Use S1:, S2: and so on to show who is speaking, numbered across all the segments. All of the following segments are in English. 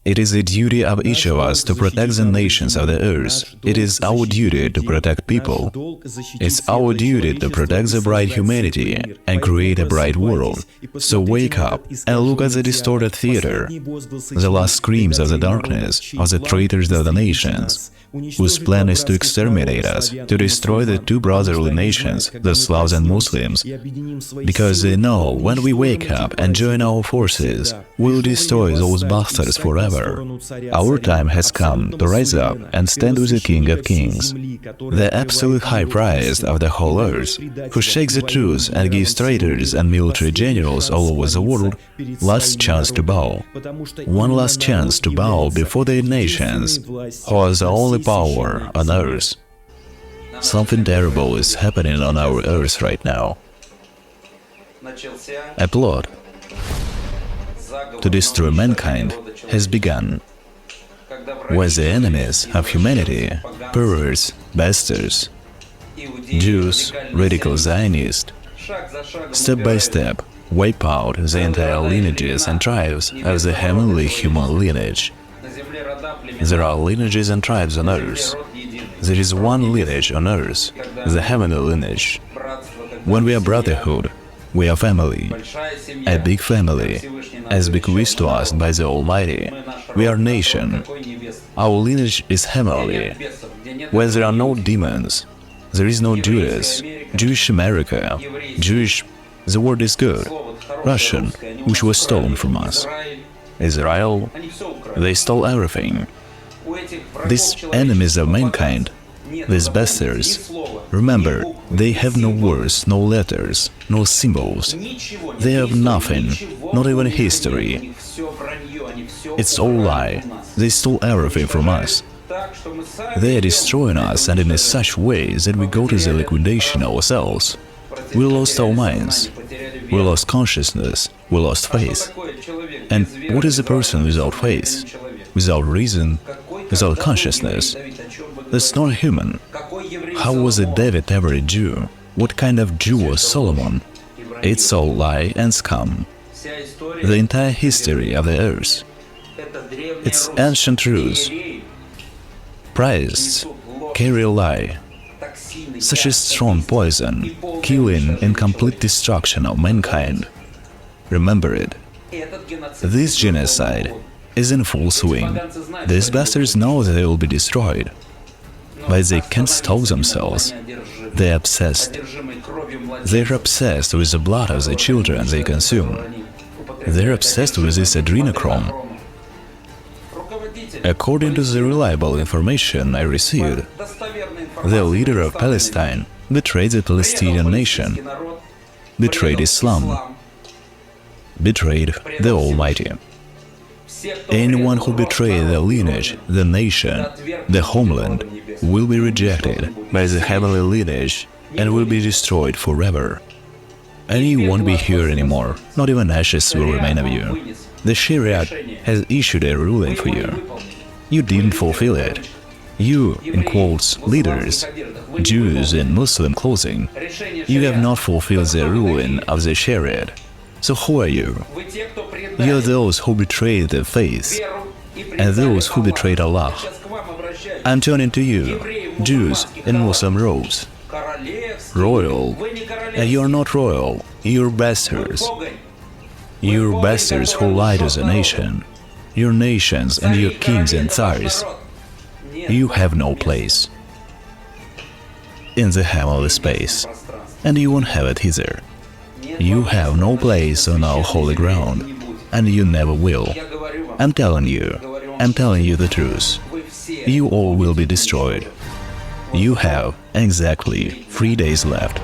S1: It is the duty of each of us to protect the nations of the earth. It is our duty to protect people. It's our duty to protect the bright humanity and create a bright world. So wake up and look at the distorted theater, the last screams of the darkness, of the traitors of the nations, whose plan is to exterminate us, to destroy the two brotherly nations, the Slavs and Muslims, because they know when we wake up and join our forces, we'll destroy those bastards forever. Our time has come to rise up and stand with the King of Kings, the absolute high priest of the whole earth, who shakes the truth and gives traitors and military generals all over the world last chance to bow. One last chance to bow before their nations, who are the only power on earth. Something terrible is happening on our earth right now. A plot to destroy mankind has begun, where the enemies of humanity, perverts, bastards, Jews, radical Zionists, step by step wipe out the entire lineages and tribes of the heavenly human lineage. There are lineages and tribes on earth. There is one lineage on earth, the heavenly lineage. When we are brotherhood, we are family, a big family, as bequeathed to us by the Almighty. We are nation. Our lineage is heavenly. Where there are no demons, there is no Judas, Jewish America, Jewish, the word is good, Russian, which was stolen from us, Israel, they stole everything. These enemies of mankind, these bastards, remember, they have no words, no letters, no symbols. They have nothing, not even history. It's all lie. They stole everything from us. They are destroying us, and in such ways that we go to the liquidation ourselves. We lost our minds. We lost consciousness. We lost faith. And what is a person without faith, without reason, without consciousness? That's not human. How was David ever a Jew? What kind of Jew was Solomon? It's all lie and scum. The entire history of the earth. It's ancient truths. Priests carry a lie, such a strong poison, killing and complete destruction of mankind. Remember it. This genocide is in full swing. These bastards know that they will be destroyed, but they can't stop themselves. They're obsessed. They're obsessed with the blood of the children they consume. They're obsessed with this adrenochrome. According to the reliable information I received, the leader of Palestine betrayed the Palestinian nation, betrayed Islam, betrayed the Almighty. Anyone who betrays the lineage, the nation, the homeland, will be rejected by the heavenly lineage and will be destroyed forever. And you won't be here anymore, not even ashes will remain of you. The Sharia has issued a ruling for you. You didn't fulfill it. You, in quotes, leaders, Jews in Muslim clothing, you have not fulfilled the ruling of the Sharia. So who are you? You are those who betrayed the faith, and those who betrayed Allah. I'm turning to you, Jews in Muslim robes. Royal, and you're not royal, you're bastards. You're bastards who lie to the nation, your nations and your kings and tsars. You have no place in the heavenly space, and you won't have it either. You have no place on our holy ground, and you never will. I'm telling you the truth. You all will be destroyed. You have exactly 3 days left.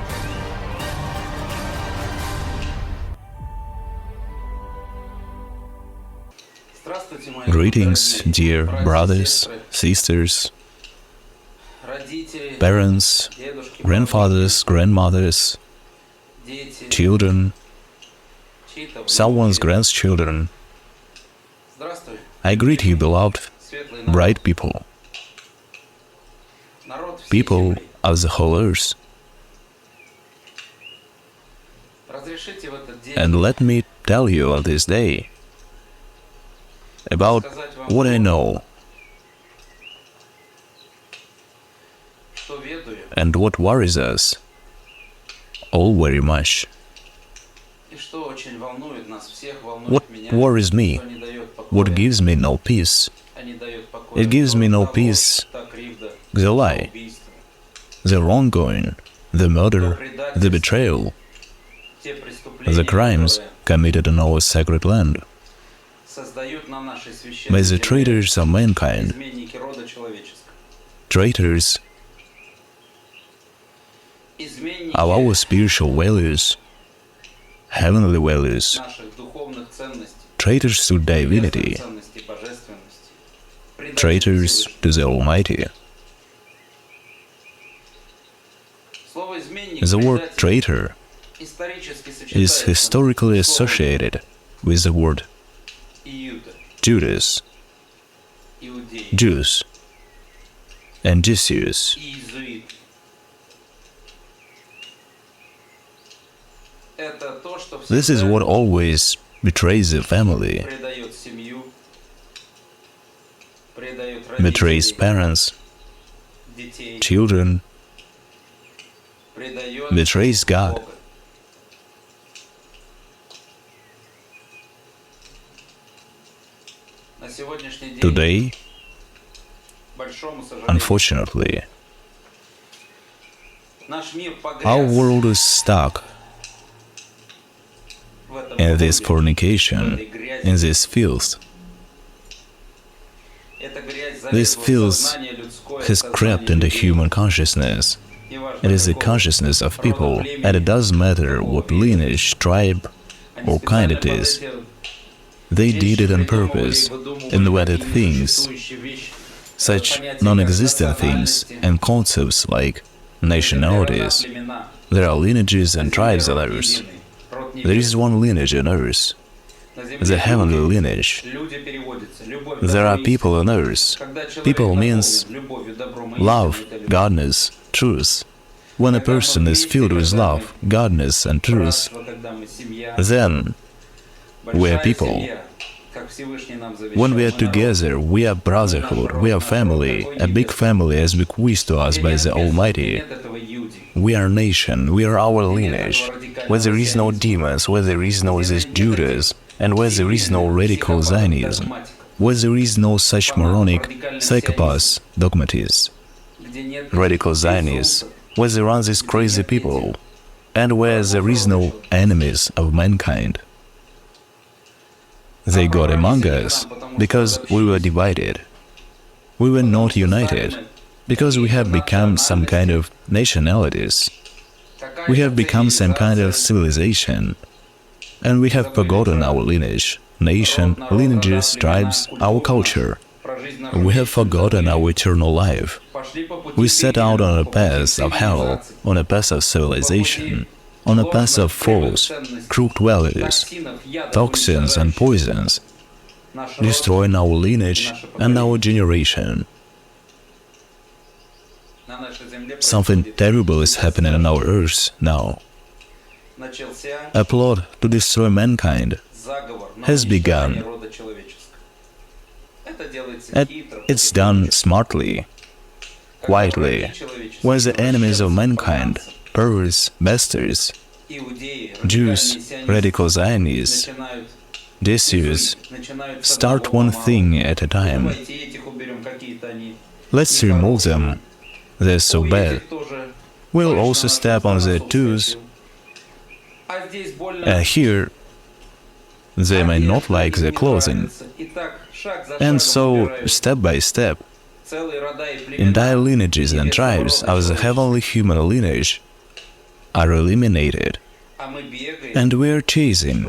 S1: Greetings, dear brothers, sisters, parents, grandfathers, grandmothers, children, someone's grandchildren. I greet you, beloved, bright people, people of the whole earth. And let me tell you on this day about what I know and what worries us all very much. What worries me, what gives me no peace? It gives me no peace, the lie, the wrongdoing, the murder, the betrayal, the crimes committed in our sacred land by the traitors of mankind, traitors of our spiritual values, heavenly values, traitors to divinity, traitors to the Almighty. The word traitor is historically associated with the word Judas, Jews, and Jesuits. This is what always betrays a family, betrays parents, children, betrays God. Today, unfortunately, our world is stuck in this fornication, in this filth. This filth has crept into human consciousness. It is the consciousness of people, and it doesn't matter what lineage, tribe, or kind it is. They did it on purpose, invented things, such non-existent things and concepts like nationalities. There are lineages and tribes on Earth. There is one lineage on Earth, the heavenly lineage. There are people on Earth. People means love, godness, truth. When a person is filled with love, godness, and truth, then we are people. When we are together, we are brotherhood, we are family, a big family as bequeathed to us by the Almighty. We are nation, we are our lineage, where there is no demons, where there is no this Judas, and where there is no radical Zionism, where there is no such moronic psychopaths, dogmatists, radical Zionists, where there are these crazy people, and where there is no enemies of mankind. They got among us because we were divided. We were not united because we have become some kind of nationalities. We have become some kind of civilization. And we have forgotten our lineage, nation, lineages, tribes, our culture. We have forgotten our eternal life. We set out on a path of hell, on a path of civilization, on a path of false, crooked values, toxins and poisons, destroying our lineage and our generation. Something terrible is happening on our earth now. A plot to destroy mankind has begun. And it's done smartly, quietly, when the enemies of mankind, perverts, bastards, Jews, radical Zionists, Jesuits, start one thing at a time. Let's remove them. They're so bad. We'll also step on their toes. Here, they may not like their clothing. And so, step by step, entire lineages and tribes of the heavenly human lineage are eliminated. And we are chasing.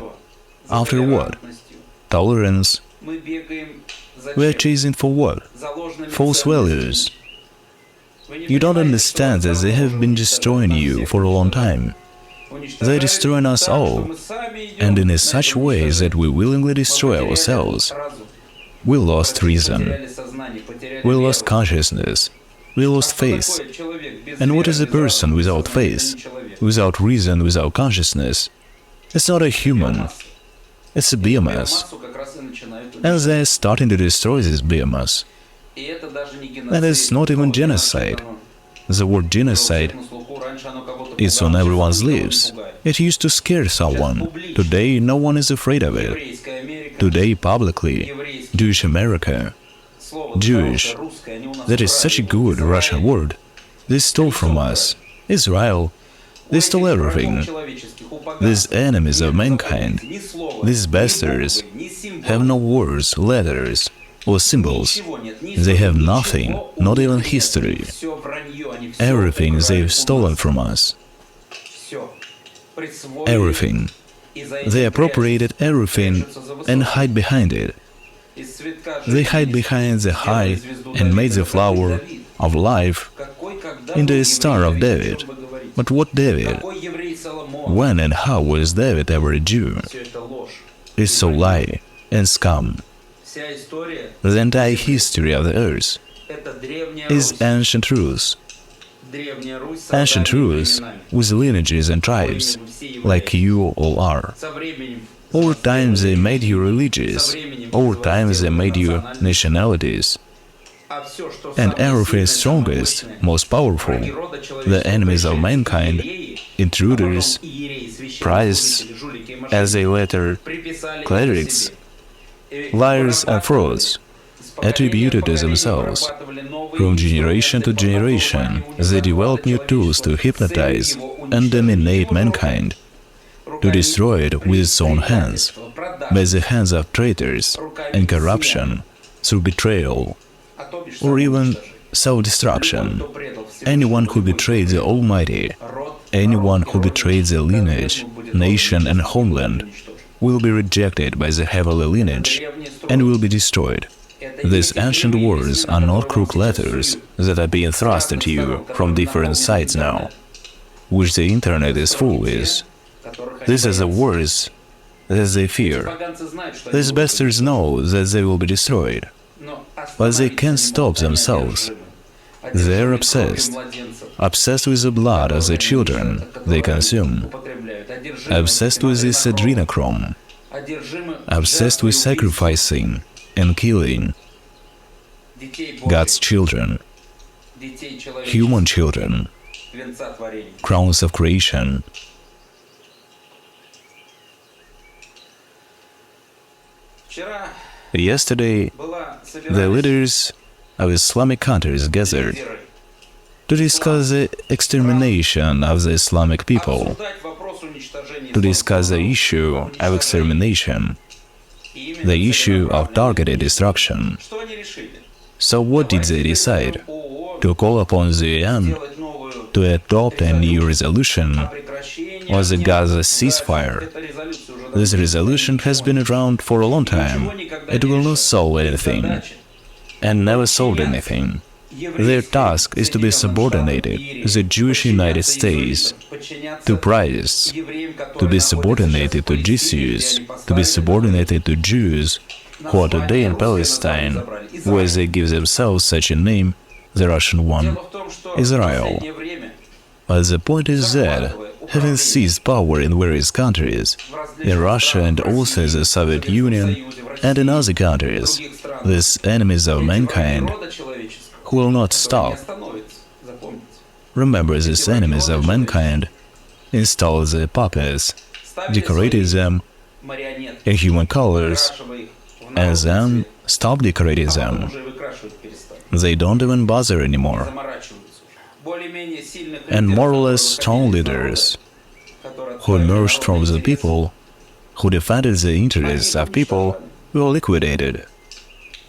S1: After what? Tolerance. We are chasing for what? False values. You don't understand that they have been destroying you for a long time. They're destroying us all, and in such way that we willingly destroy ourselves. We lost reason. We lost consciousness. We lost faith. And what is a person without faith, without reason, without consciousness? It's not a human. It's a biomass. and they're starting to destroy this biomass. And it's not even genocide. The word genocide is on everyone's lips. It used to scare someone. Today, no one is afraid of it. Today, publicly, Jewish America, Jewish, that is such a good Russian word. They stole from us. Israel, they stole everything. These enemies of mankind, these bastards, have no words, letters, or symbols. They have nothing, not even history. Everything they've stolen from us. Everything. They appropriated everything and hide behind it. They hide behind the high and made the flower of life into a star of David. But what David? When and how was David ever a Jew? It's all lie and scum. The entire history of the earth is ancient truth. Ancient truth with lineages and tribes, like you all are. Over time they made you religious. Over time they made you nationalities. And everything strongest, most powerful, the enemies of mankind, intruders, priests, as they later clerics, liars and frauds, attributed to themselves. From generation to generation, they developed new tools to hypnotize and dominate mankind, to destroy it with its own hands, by the hands of traitors and corruption, through betrayal, or even self-destruction. Anyone who betrayed the Almighty, anyone who betrayed the lineage, nation and homeland, will be rejected by the heavenly lineage and will be destroyed. These ancient words are not crooked letters that are being thrust at you from different sides now, which the internet is full with. These are the words that they fear. These bastards know that they will be destroyed, but they can't stop themselves. They are obsessed with the blood of the children they consume, obsessed with this adrenochrome, obsessed with sacrificing and killing God's children, human children, crowns of creation. Yesterday, the leaders of Islamic countries gathered to discuss the extermination of the Islamic people, to discuss the issue of extermination, the issue of targeted destruction. So what did they decide? To call upon the UN to adopt a new resolution on the Gaza ceasefire. This resolution has been around for a long time. It will not solve anything, and never solved anything. Their task is to be subordinated to the Jewish United States, to priests, to be subordinated to Jesus, to be subordinated to Jews who are today in Palestine, where they give themselves such a name, the Russian one, Israel. But the point is that, having seized power in various countries, in Russia and also the Soviet Union, and in other countries, these enemies of mankind who will not stop. Remember, these enemies of mankind installed the puppets, decorated them in human colors, and then stopped decorating them. They don't even bother anymore. And more or less strong leaders who emerged from the people, who defended the interests of people, were liquidated.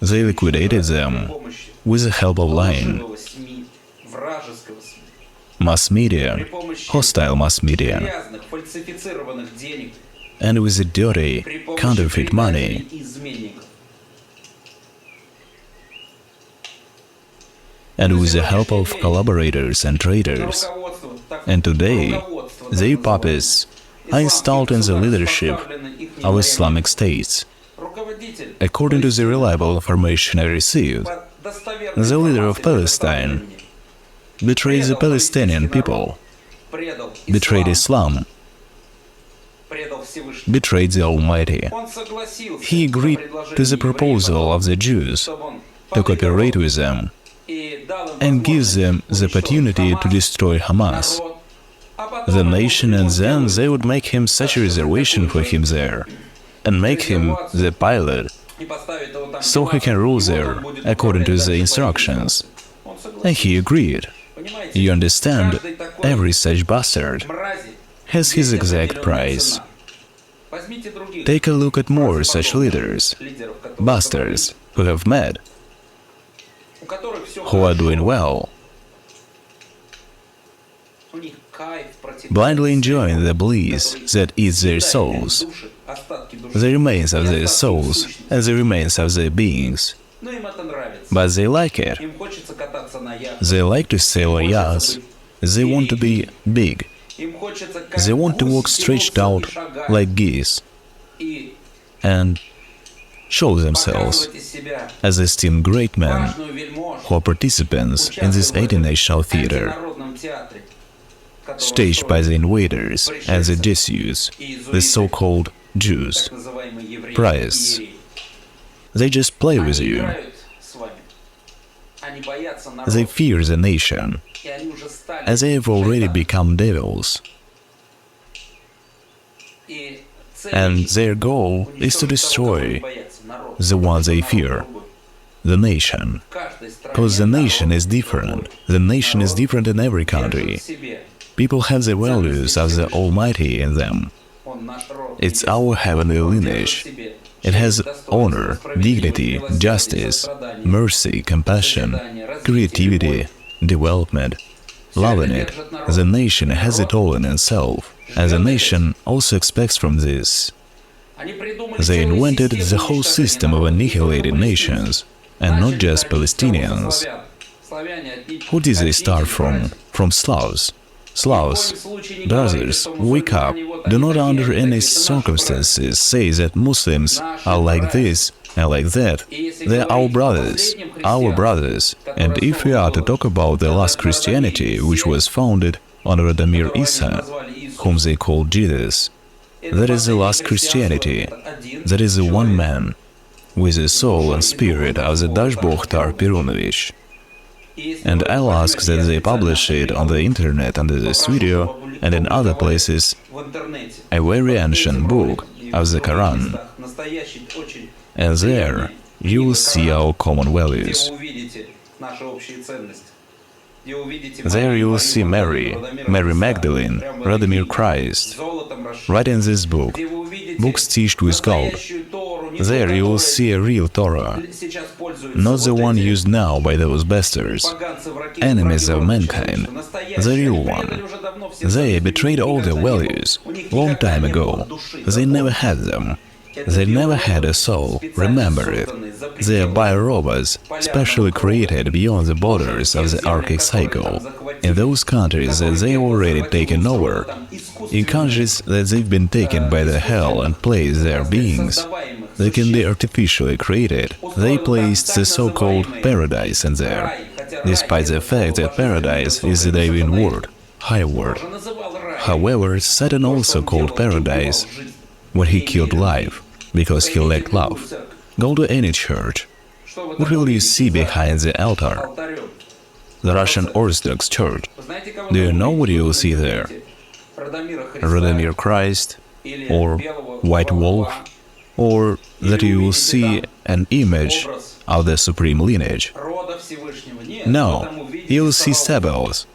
S1: They liquidated them with the help of lying, mass media, hostile mass media, and with the dirty, counterfeit money. And with the help of collaborators and traitors. And today, their puppets are installed in the leadership of Islamic states. According to the reliable information I received, the leader of Palestine betrayed the Palestinian people, betrayed Islam, betrayed the Almighty. He agreed to the proposal of the Jews to cooperate with them and give them the opportunity to destroy Hamas, the nation, and then they would make him such a reservation for him there and make him the pilot so he can rule there according to the instructions. And he agreed. You understand, every such bastard has his exact price. Take a look at more such leaders, bastards who have met, who are doing well, blindly enjoying the bliss that eats their souls, the remains of their souls and the remains of their beings. But they like it. They like to sail on yachts. They want to be big. They want to walk stretched out like geese and show themselves as esteemed great men who are participants in this international theater, staged by the invaders and the Jesuits, the so-called Jews, priests. They just play with you. They fear the nation, as they have already become devils. And their goal is to destroy the one they fear, the nation. Because the nation is different. The nation is different in every country. People have the values of the Almighty in them. It's our heavenly lineage. It has honor, dignity, justice, mercy, compassion, creativity, development. Love in it. The nation has it all in itself, and the nation also expects from this. They invented the whole system of annihilating nations, and not just Palestinians. Who did they start from? From Slavs. Slavs, brothers, wake up. Do not under any circumstances say that Muslims are like this and like that. They are our brothers. And if we are to talk about the last Christianity, which was founded on Radomir Isa, whom they called Jesus, that is the last Christianity. That is the one man, with the soul and spirit of the Dashboch Tar Perunovich. And I'll ask that they publish it on the internet under this video and in other places, a very ancient book of the Quran. And there you will see our common values. There you will see Mary, Mary Magdalene, Radomir Christ, right in this book, book stitched with gold. There you will see a real Torah, not the one used now by those bastards, enemies of mankind, the real one. They betrayed all their values long time ago. They never had them. They never had a soul, remember it. They are bio-robots, specially created beyond the borders of the Arctic cycle, in those countries that they already taken over, in countries that they've been taken by the hell and placed their beings. They can be artificially created. They placed the so-called paradise in there, despite the fact that paradise is the divine word, high word. However, Satan also called paradise when he killed life, because he lacked love. Go to any church. What will you see behind the altar? The Russian Orthodox Church. Do you know what you will see there? Radomir Christ, or White Wolf, or that you will see an image of the supreme lineage? No, you will see Sabaoth.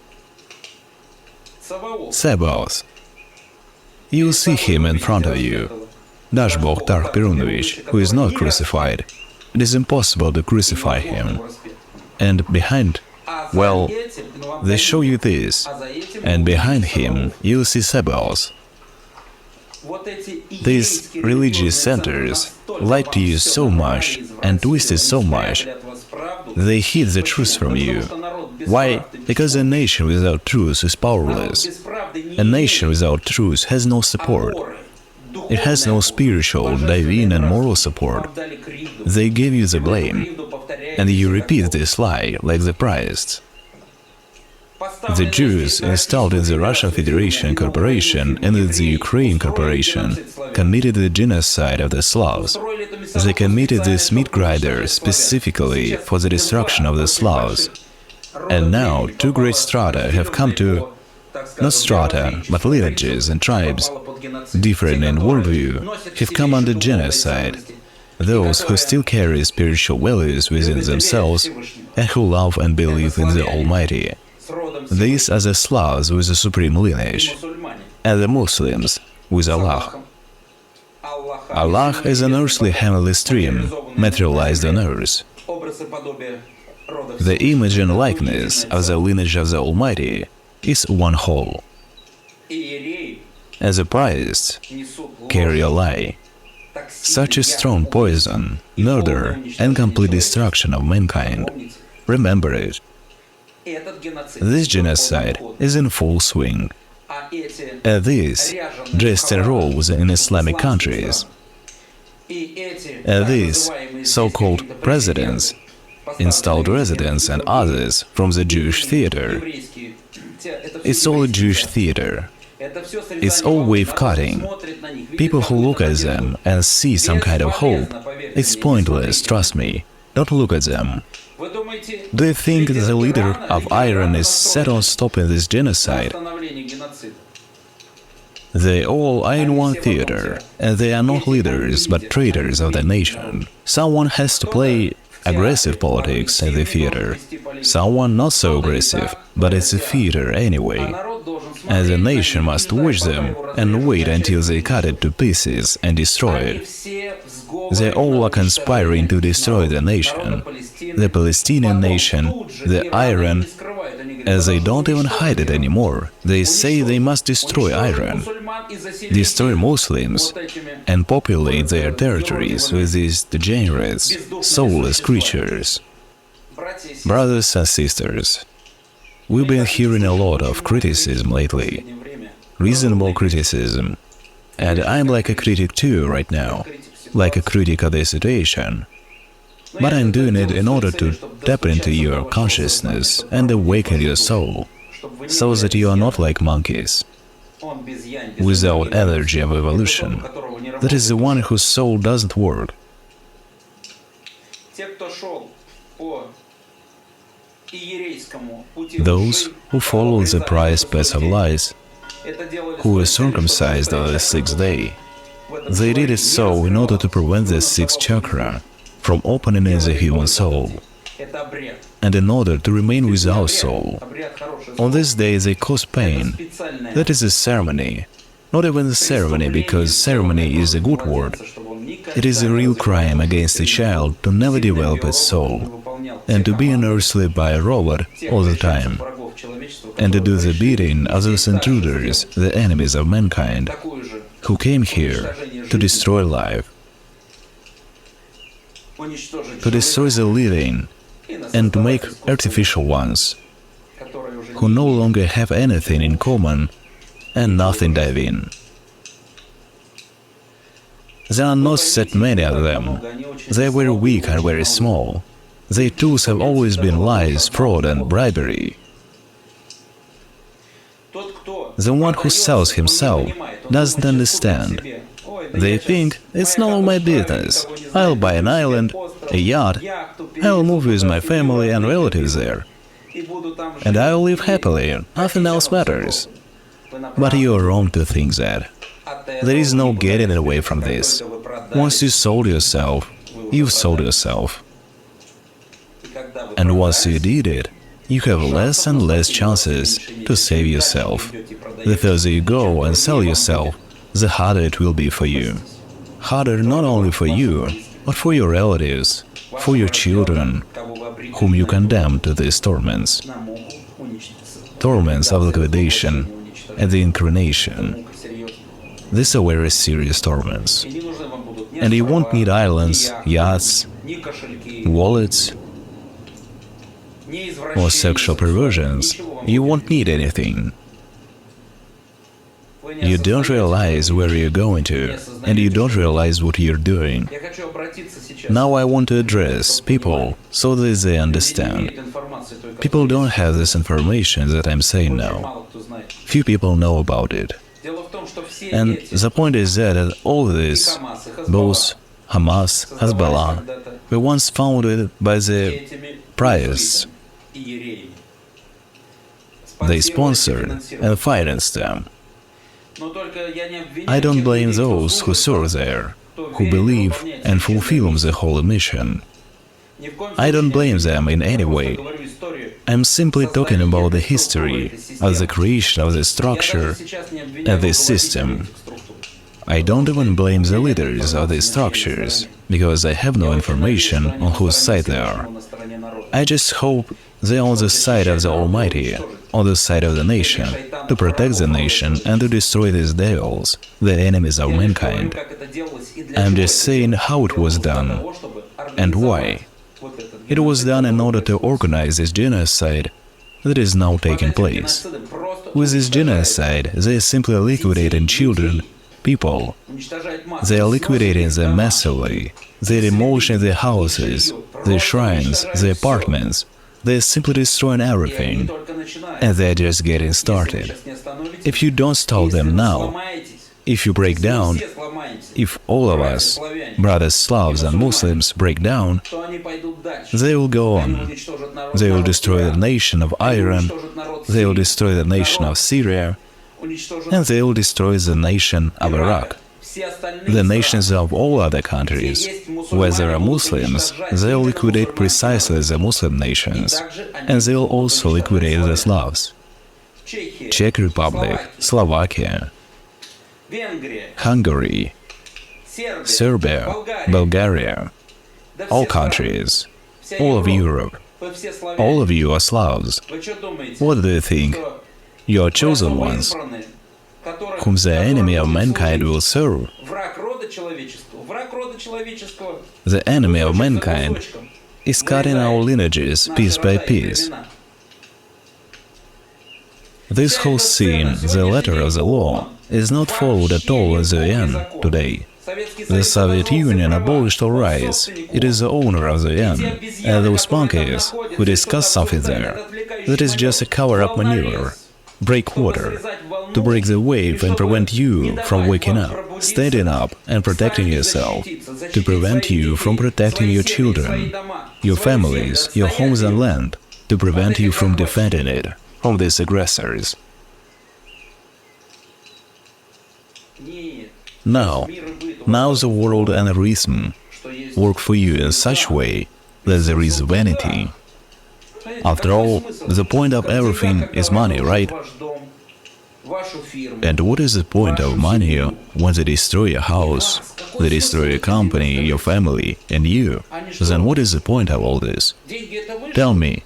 S1: Sabaoth. You will see him in front of you. Dashboch Tar Perunovich, who is not crucified. It is impossible to crucify him. And behind, well, they show you this, and behind him you will see Sabaoth. These religious centers lied to you so much and twisted so much, they hid the truth from you. Why? Because a nation without truth is powerless. A nation without truth has no support. It has no spiritual, divine and moral support. They give you the blame, and you repeat this lie like the priests. The Jews installed in the Russian Federation Corporation and in the Ukraine Corporation committed the genocide of the Slavs. They committed this meat grinder specifically for the destruction of the Slavs. And now two great strata have come to, not strata, but lineages and tribes, different in worldview, have come under genocide. Those who still carry spiritual values within themselves and who love and believe in the Almighty. These are the Slavs with the supreme lineage, and the Muslims with Allah. Allah is an earthly heavenly stream, materialized on earth. The image and likeness of the lineage of the Almighty is one whole. As a priest, carry a lie. Such a strong poison, murder, and complete destruction of mankind. Remember it. This genocide is in full swing. These, dressed in robes in Islamic countries. These, so-called presidents, installed residents and others from the Jewish theater. It's all a Jewish theater. It's all wave-cutting. People who look at them and see some kind of hope, it's pointless, trust me. Don't look at them. Do you think the leader of Iran is set on stopping this genocide? They all are in one theater, and they are not leaders but traitors of the nation. Someone has to play aggressive politics in the theater. Someone not so aggressive, but it's a theater anyway. And the nation must watch them and wait until they cut it to pieces and destroy it. They all are conspiring to destroy the nation, the Palestinian nation, the Iran, as they don't even hide it anymore. They say they must destroy Iran, destroy Muslims, and populate their territories with these degenerates, soulless creatures. Brothers and sisters, we've been hearing a lot of criticism lately, reasonable criticism, and I'm like a critic too right now, like a critic of the situation. But I'm doing it in order to tap into your consciousness and awaken your soul, so that you are not like monkeys, without energy of evolution. That is the one whose soul doesn't work. Those who follow the pious path of lies, who were circumcised on the sixth day, they did it so in order to prevent the sixth chakra from opening in the human soul, and in order to remain without soul. On this day they cause pain. That is a ceremony. Not even a ceremony, because ceremony is a good word. It is a real crime against a child to never develop its soul, and to be earthly by a robot all the time, and to do the bidding of those intruders, the enemies of mankind, who came here to destroy life, to destroy the living, and to make artificial ones, who no longer have anything in common and nothing dive in. There are not that many of them. They are very weak and very small. Their tools have always been lies, fraud and bribery. The one who sells himself doesn't understand. They think, it's none of my business. I'll buy an island, a yacht, I'll move with my family and relatives there, and I'll live happily, nothing else matters. But you're wrong to think that. There is no getting away from this. Once you sold yourself, you've sold yourself. And once you did it, you have less and less chances to save yourself. The further you go and sell yourself, the harder it will be for you. Harder not only for you, but for your relatives, for your children, whom you condemn to these torments. Torments of liquidation and the incarnation. These are very serious torments. And you won't need islands, yachts, wallets, or sexual perversions. You won't need anything. You don't realize where you're going to, and you don't realize what you're doing. Now I want to address people so that they understand. People don't have this information that I'm saying now. Few people know about it. And the point is that all this, both Hamas, Hezbollah, were once founded by the priests. They sponsored and financed them. I don't blame those who serve there, who believe and fulfill the holy mission. I don't blame them in any way. I'm simply talking about the history of the creation of the structure and this system. I don't even blame the leaders of these structures, because I have no information on whose side they are. I just hope they're on the side of the Almighty, on the side of the nation, to protect the nation and to destroy these devils, the enemies of mankind. I'm just saying how it was done, and why. It was done in order to organize this genocide that is now taking place. With this genocide, they are simply liquidating children, people. They are liquidating them massively. They are demolishing their houses, their shrines, their apartments. They are simply destroying everything. And they are just getting started. If you don't stop them now, if you break down, if all of us, brothers Slavs and Muslims, break down, they will go on. They will destroy the nation of Iran, they will destroy the nation of Syria, and they will destroy the nation of Iraq. The nations of all other countries, where there are Muslims, they will liquidate precisely the Muslim nations, and they will also liquidate the Slavs. Czech Republic, Slovakia, Hungary, Serbia, Bulgaria, all countries, all of Europe, all of you are Slavs. What do you think? You are chosen ones, whom the enemy of mankind will serve. The enemy of mankind is cutting our lineages piece by piece. This whole scene, the letter of the law, is not followed at all at the end today. The Soviet Union abolished all rights, it is the owner of the end, and those monkeys who discuss something there, that is just a cover-up maneuver, breakwater, to break the wave and prevent you from waking up, standing up and protecting yourself, to prevent you from protecting your children, your families, your homes and land, to prevent you from defending it from these aggressors. Now the world and reason work for you in such way that there is vanity. After all, the point of everything is money, right? And what is the point of money when they destroy your house, they destroy your company, your family, and you? Then what is the point of all this? Tell me,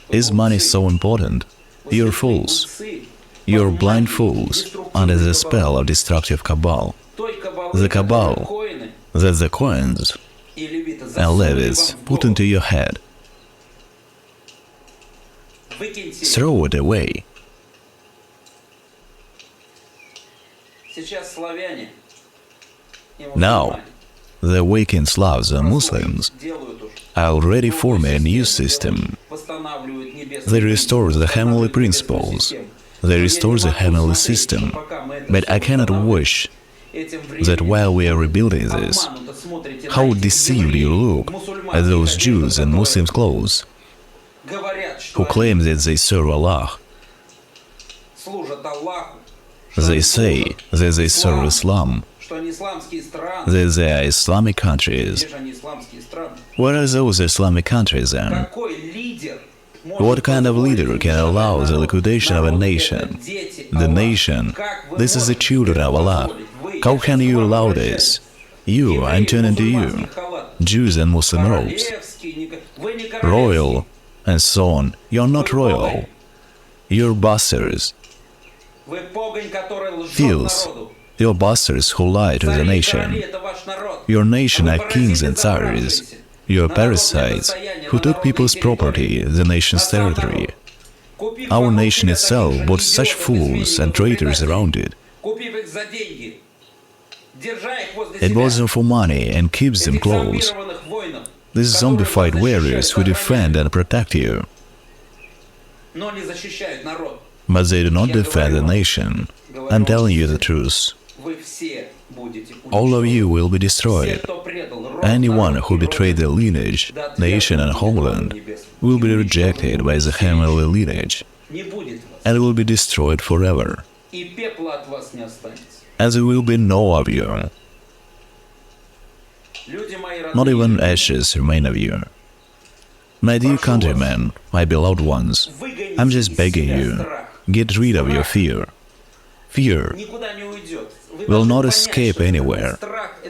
S1: is money so important? You're fools. You're blind fools under the spell of destructive cabal. The cabal that the coins and levies put into your head. Throw it away. Now, the awakened Slavs and Muslims are already forming a new system. They restore the heavenly principles. They restore the heavenly system. But I cannot wish that while we are rebuilding this, how deceived you look at those Jews in Muslim clothes who claim that they serve Allah. They say that they serve Islam, that they are Islamic countries. What are those Islamic countries then? What kind of leader can allow the liquidation of a nation? The nation, this is the children of Allah. How can you allow this? You, I'm turning to you, Jews and Muslim robes, royal, and so on. You're not royal. You're bastards. Fools. You're bastards who lie to the nation. Your nation are kings and tsars. You're parasites who took people's property, the nation's territory. Our nation itself brought such fools and traitors around it. It bought them for money and keeps them close. These zombified warriors who defend and protect you. But they do not defend the nation. I'm telling you the truth. All of you will be destroyed. Anyone who betrayed the lineage, nation and homeland will be rejected by the heavenly lineage and will be destroyed forever. And there will be no of you. Not even ashes remain of you. My dear countrymen, my beloved ones, I'm just begging you, get rid of your fear. Fear will not escape anywhere.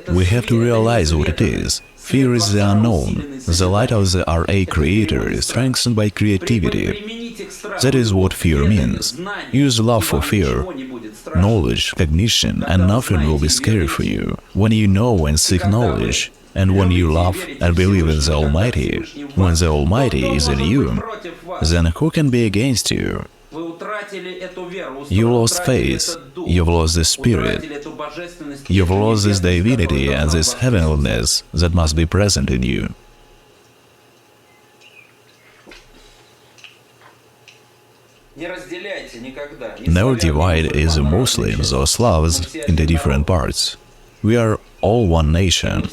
S1: We have to realize what it is. Fear is the unknown, the light of the RA creator strengthened by creativity. That is what fear means. Use love for fear, knowledge, cognition, and nothing will be scary for you. When you know and seek knowledge, and when you love and believe in the Almighty, when the Almighty is in you, then who can be against you? You lost faith, you've lost the spirit, you've lost this divinity and this heavenliness that must be present in you. Never divide either Muslims or Slavs into different parts. We are all one nation,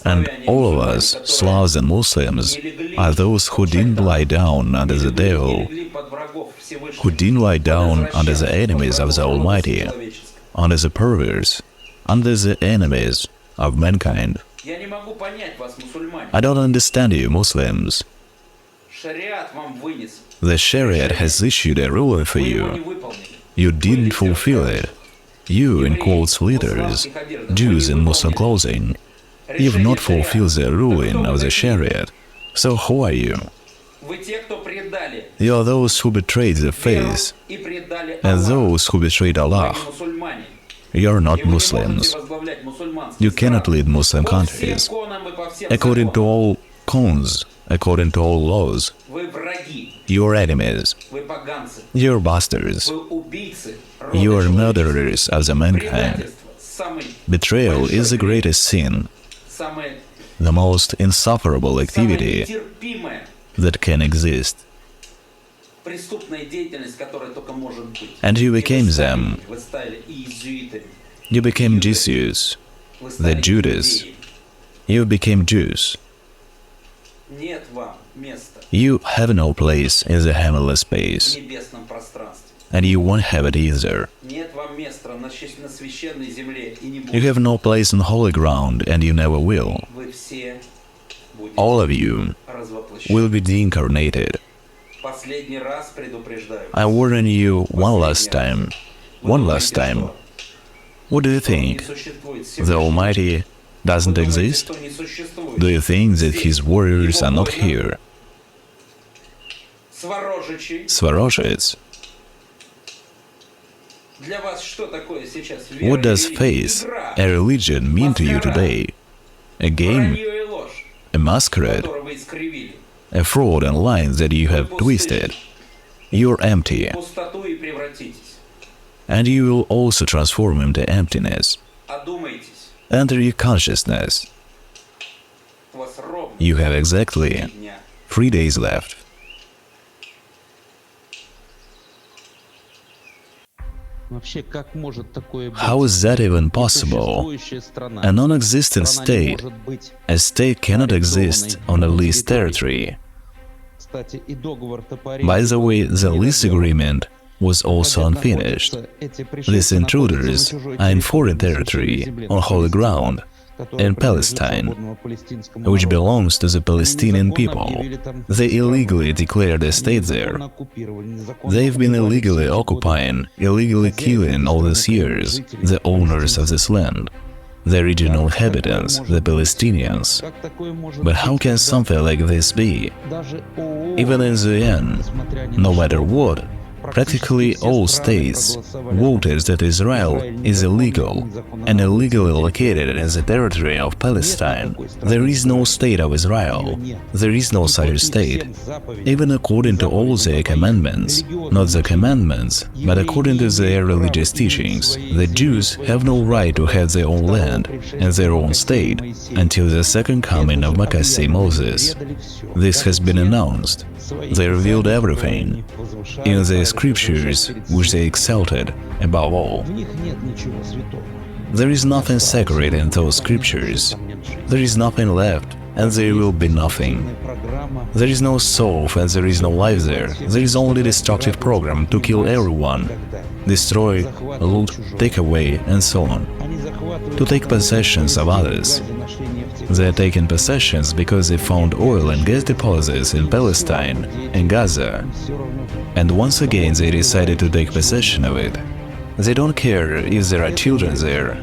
S1: and all of us, Slavs and Muslims, are those who didn't lie down under the devil, who didn't lie down under the enemies of the Almighty, under the perverse, under the enemies of mankind. I don't understand you, Muslims. The Shariat has issued a ruling for you. You didn't fulfill it. You, in quotes leaders, Jews in Muslim clothing, you've not fulfilled the ruling of the Shariat. So who are you? You are those who betrayed the faith, and those who betrayed Allah. You are not Muslims. You cannot lead Muslim countries. According to all cons, according to all laws, you are enemies. You are bastards. You are murderers of the mankind. Betrayal is the greatest sin, the most insufferable activity that can exist. And you became them. You became Jesus, the Judas. You became Jews. You have no place in the heavenly space, and you won't have it either. You have no place in holy ground, and you never will. All of you will be deincarnated. I warn you one last time. One last time. What do you think? The Almighty doesn't exist? Do you think that His warriors are not here? Svarozhets. What does faith, a religion, mean to you today? A game? A masquerade? A fraud and lines that you have twisted? You're empty. And you will also transform into emptiness. Enter your consciousness. You have exactly 3 days left. How is that even possible? A non-existent state. A state cannot exist on a lease territory. By the way, the lease agreement was also unfinished. These intruders are in foreign territory, on holy ground, in Palestine, which belongs to the Palestinian people. They illegally declared a state there. They've been illegally occupying, illegally killing all these years the owners of this land, the original inhabitants, the Palestinians. But how can something like this be? Even in the end, no matter what, Practically all states voted that Israel is illegal and illegally located as a territory of Palestine. There is no state of Israel. There is no such state. Even according to all their commandments, not the commandments, but according to their religious teachings, the Jews have no right to have their own land and their own state until the second coming of Moses. This has been announced. They revealed everything in the scriptures which they exalted above all. There is nothing sacred in those scriptures. There is nothing left, and there will be nothing. There is no soul and there is no life there. There is only a destructive program to kill everyone, destroy, loot, take away, and so on. To take possessions of others. They are taking possessions because they found oil and gas deposits in Palestine and Gaza. And once again they decided to take possession of it. They don't care if there are children there.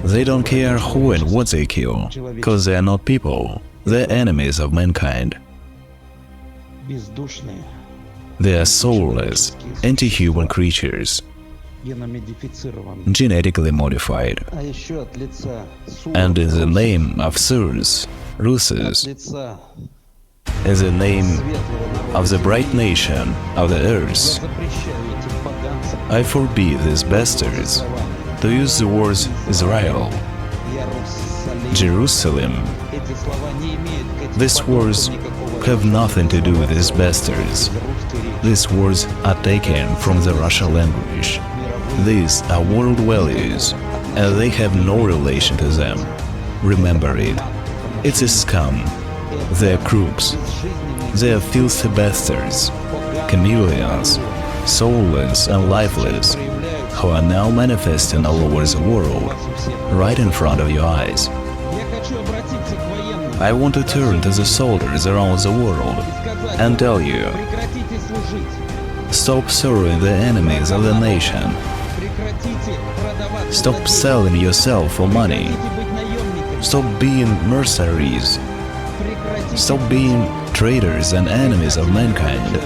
S1: They don't care who and what they kill, because they are not people. They are enemies of mankind. They are soulless, anti-human creatures, genetically modified. And in the name of Thurs, Russes, in the name of the bright nation of the earth, I forbid these bastards to use the words Israel, Jerusalem. These words have nothing to do with these bastards. These words are taken from the Russian language. These are world values, and they have no relation to them. Remember it. It's a scum. They are crooks. They are filthy bastards, chameleons, soulless and lifeless, who are now manifesting all over the world, right in front of your eyes. I want to turn to the soldiers around the world and tell you, stop serving the enemies of the nation. Stop selling yourself for money. Stop being mercenaries. Stop being traitors and enemies of mankind.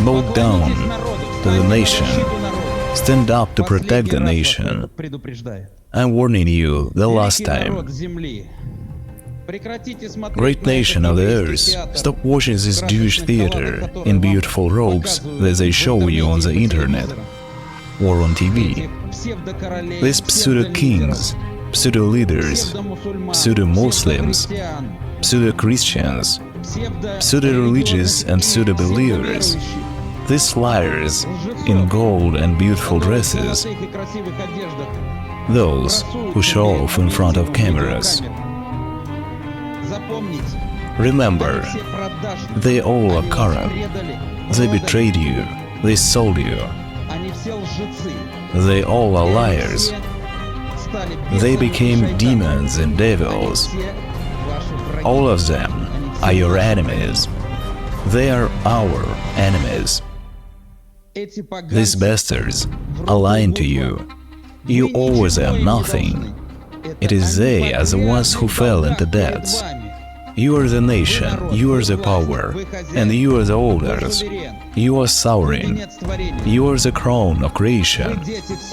S1: Bow down to the nation. Stand up to protect the nation. I'm warning you the last time. Great nation of the earth, stop watching this Jewish theater in beautiful robes that they show you on the internet or on TV. These pseudo-kings, pseudo-leaders, pseudo-Muslims, pseudo-Christians, pseudo-religious and pseudo-believers, these liars in gold and beautiful dresses, those who show off in front of cameras. Remember, they all are corrupt. They betrayed you. They sold you. They all are liars. They became demons and devils. All of them are your enemies. They are our enemies. These bastards are lying to you. You owe them nothing. It is they are the ones who fell into debts. You are the nation, you are the power, and you are the holders. You are sovereign. You are the crown of creation.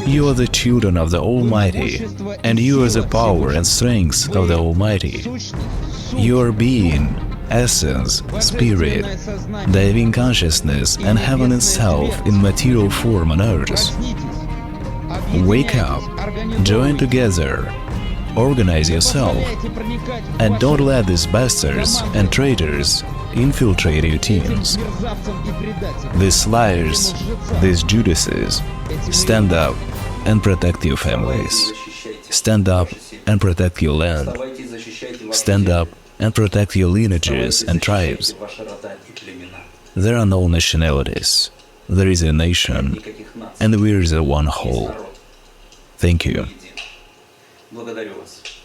S1: You are the children of the Almighty, and you are the power and strength of the Almighty. You are being, essence, spirit, divine consciousness, and heaven itself in material form on earth. Wake up, join together, organize yourself, and don't let these bastards and traitors infiltrate your teams. These liars, these Judases, stand up and protect your families. Stand up and protect your land. Stand up and protect your lineages and tribes. There are no nationalities. There is a nation, and we are the one whole. Thank you.
S2: Благодарю вас.